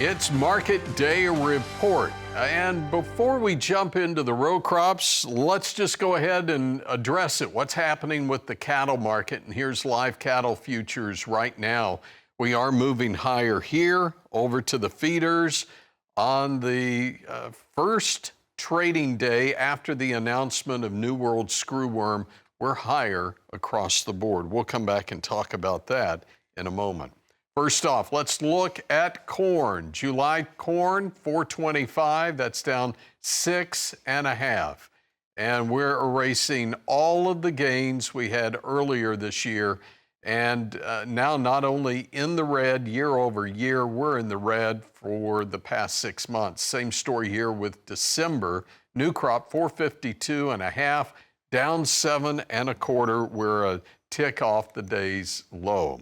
It's Market Day Report. And before we jump into the row crops, let's just go ahead and address it. What's happening with the cattle market? And here's live cattle futures right now. We are moving higher here over to the feeders on the first trading day after the announcement of New World Screwworm. We're higher across the board. We'll come back and talk about that in a moment. First off, let's look at corn. July corn, 425. That's down 6.5. And we're erasing all of the gains we had earlier this year. And now not only in the red year over year, we're in the red for the past 6 months. Same story here with December. New crop, 452.5, down 7.25. We're a tick off the day's low.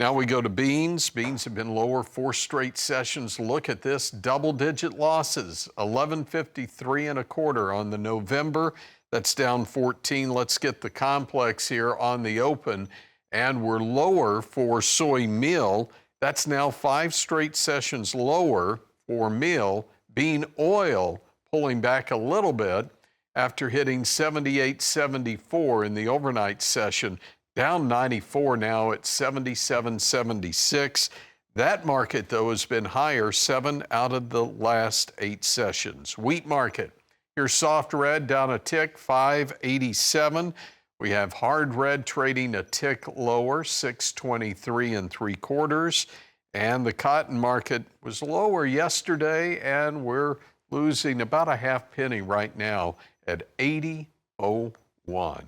Now we go to beans. Beans have been lower 4 straight sessions. Look at this, double-digit losses, 11.53.25 on the November. That's down 14. Let's get the complex here on the open, and we're lower for soy meal. That's now 5 straight sessions lower for meal. Bean oil pulling back a little bit after hitting 78.74 in the overnight session. Down 94 now at 77.76. That market, though, has been higher 7 out of the last 8 sessions. Wheat market, here's soft red down a tick, 5.87. We have hard red trading a tick lower, 6.23 3/4. And the cotton market was lower yesterday, and we're losing about a half penny right now at 80.01.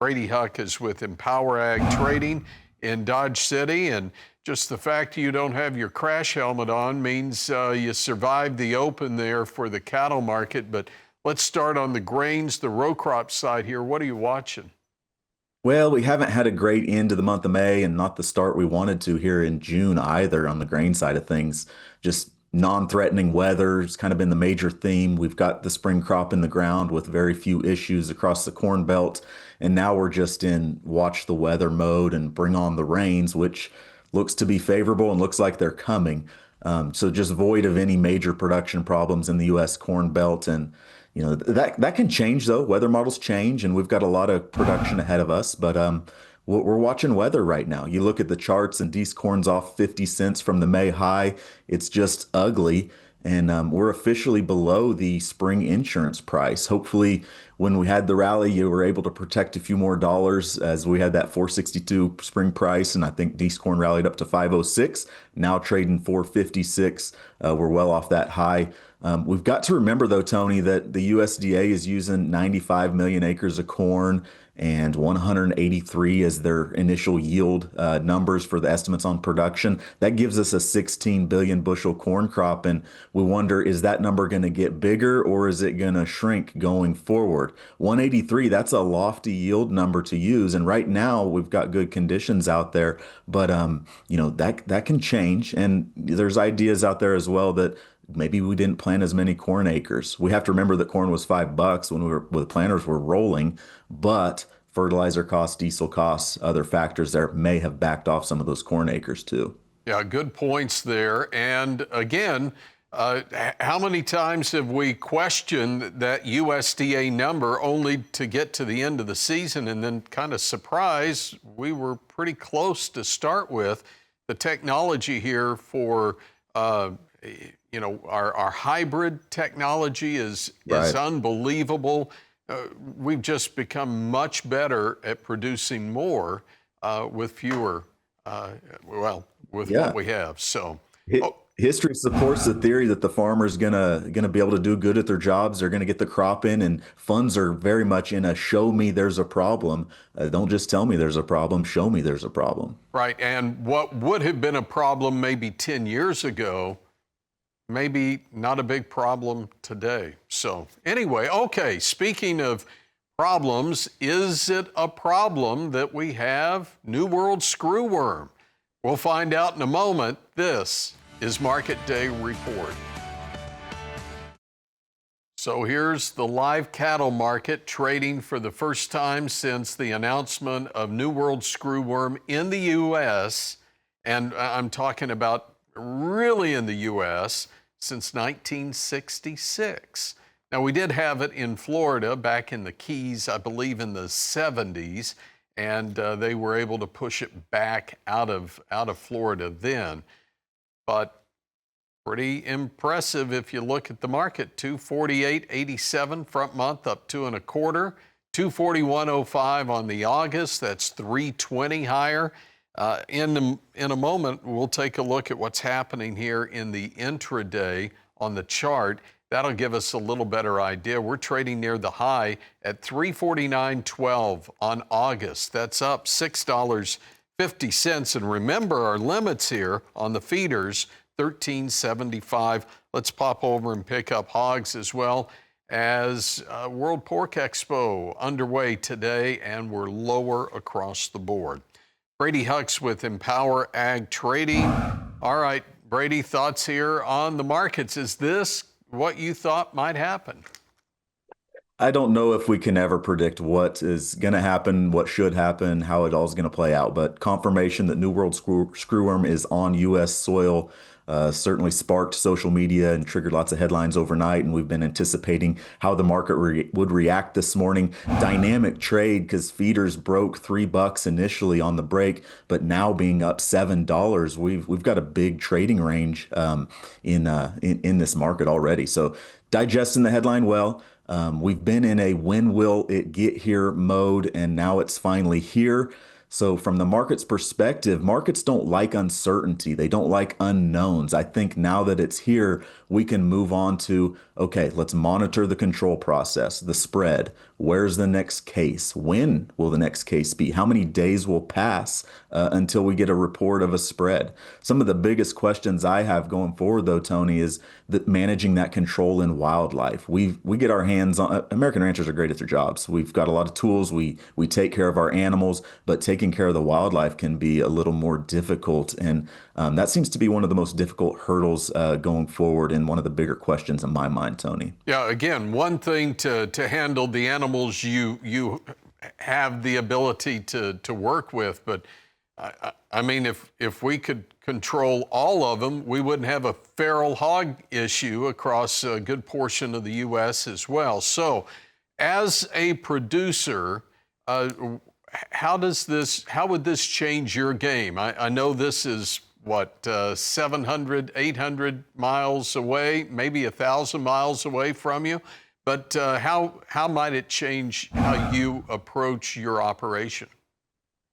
Brady Huck is with EmpowerAg Trading in Dodge City, and just the fact you don't have your crash helmet on means you survived the open there for the cattle market. But let's start on the grains, the row crop side here. What are you watching? Well, we haven't had a great end to the month of May and not the start we wanted to here in June either on the grain side of things. Just non-threatening weather has kind of been the major theme. We've got the spring crop in the ground with very few issues across the Corn Belt. And now we're just in watch the weather mode and bring on the rains, which looks to be favorable and looks like they're coming. So just void of any major production problems in the U.S. Corn Belt. And you know, that can change, though. Weather models change, and we've got a lot of production ahead of us. But we're watching weather right now. You look at the charts, and D's corn's off 50 cents from the May high. It's just ugly. And we're officially below the spring insurance price. Hopefully, when we had the rally, you were able to protect a few more dollars as we had that 462 spring price. And I think D's corn rallied up to 506, now trading 456. We're well off that high. We've got to remember, though, Tony, that the USDA is using 95 million acres of corn and 183 as their initial yield numbers for the estimates on production. That gives us a 16 billion bushel corn crop. And we wonder, is that number going to get bigger or is it going to shrink going forward? 183, that's a lofty yield number to use. And right now we've got good conditions out there, but you know, that can change. And there's ideas out there as well that maybe we didn't plant as many corn acres. We have to remember that corn was $5 when the planters were rolling, but fertilizer costs, diesel costs, other factors there may have backed off some of those corn acres too. Yeah, good points there. And again, how many times have we questioned that USDA number only to get to the end of the season and then kind of surprised we were pretty close to start with? The technology here for you know, our hybrid technology is unbelievable. We've just become much better at producing more with fewer, with what we have. So history supports the theory that the farmer's gonna be able to do good at their jobs. They're gonna get the crop in, and funds are very much in a show me there's a problem. Don't just tell me there's a problem, show me there's a problem. Right, and what would have been a problem maybe 10 years ago, maybe not a big problem today. So anyway, okay, speaking of problems, is it a problem that we have New World Screwworm? We'll find out in a moment. This is Market Day Report. So here's the live cattle market trading for the first time since the announcement of New World Screwworm in the U.S. And I'm talking about really in the U.S. since 1966. Now, we did have it in Florida back in the Keys, I believe in the 70s, and they were able to push it back out of Florida then. But pretty impressive if you look at the market. 248.87 front month, up 2 1/4. 241.05 on the August. That's 320 higher. In a moment, we'll take a look at what's happening here in the intraday on the chart. That'll give us a little better idea. We're trading near the high at 349.12 on August. That's up $6.50. And remember our limits here on the feeders, 13.75. Let's pop over and pick up hogs as well, as World Pork Expo underway today, and we're lower across the board. Brady Huck's with EmpowerAg Trading. All right, Brady, thoughts here on the markets. Is this what you thought might happen? I don't know if we can ever predict what is going to happen, what should happen, how it all is going to play out. But confirmation that New World Screwworm is on U.S. soil certainly sparked social media and triggered lots of headlines overnight. And we've been anticipating how the market would react this morning. Dynamic trade because feeders broke $3 initially on the break, but now being up $7, we've got a big trading range in this market already. So digesting the headline well. We've been in a when will it get here mode, and now it's finally here. So from the market's perspective, markets don't like uncertainty. They don't like unknowns. I think now that it's here, we can move on to, okay, let's monitor the control process, the spread. Where's the next case? When will the next case be? How many days will pass until we get a report of a spread? Some of the biggest questions I have going forward, though, Tony, is that managing that control in wildlife. We get our hands on. American ranchers are great at their jobs. We've got a lot of tools. We take care of our animals, but taking care of the wildlife can be a little more difficult, and that seems to be one of the most difficult hurdles going forward, and one of the bigger questions in my mind, Tony. Yeah, again, one thing to handle the animals you have the ability to work with, but I mean, if we could control all of them, we wouldn't have a feral hog issue across a good portion of the U.S. as well. So, as a producer, how would this change your game? I know this is what 700, 800 miles away, maybe 1,000 miles away from you, but how might it change how you approach your operation?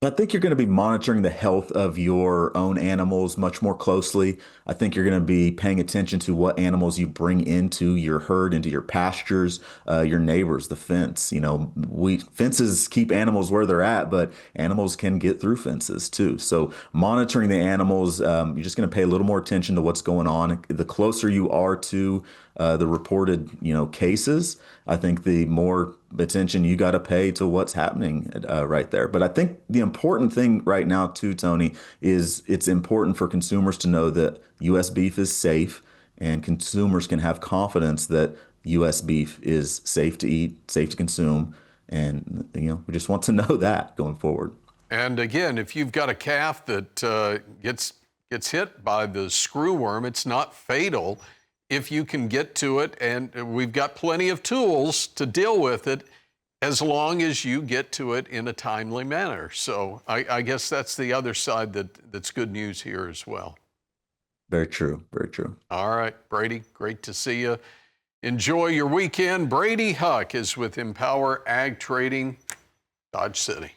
I think you're going to be monitoring the health of your own animals much more closely. I think you're going to be paying attention to what animals you bring into your herd, into your pastures, your neighbors, the fence. You know, fences keep animals where they're at, but animals can get through fences too. So monitoring the animals, you're just going to pay a little more attention to what's going on. The closer you are to the reported, cases, I think the more attention you got to pay to what's happening right there. But I think the important thing right now too, Tony, is it's important for consumers to know that U.S. beef is safe, and consumers can have confidence that U.S. beef is safe to eat, safe to consume, and we just want to know that going forward. And again, if you've got a calf that gets hit by the screwworm, it's not fatal if you can get to it, and we've got plenty of tools to deal with it as long as you get to it in a timely manner. So I guess that's the other side that's good news here as well. Very true. Very true. All right, Brady, great to see you. Enjoy your weekend. Brady Huck is with EmpowerAg Trading, Dodge City.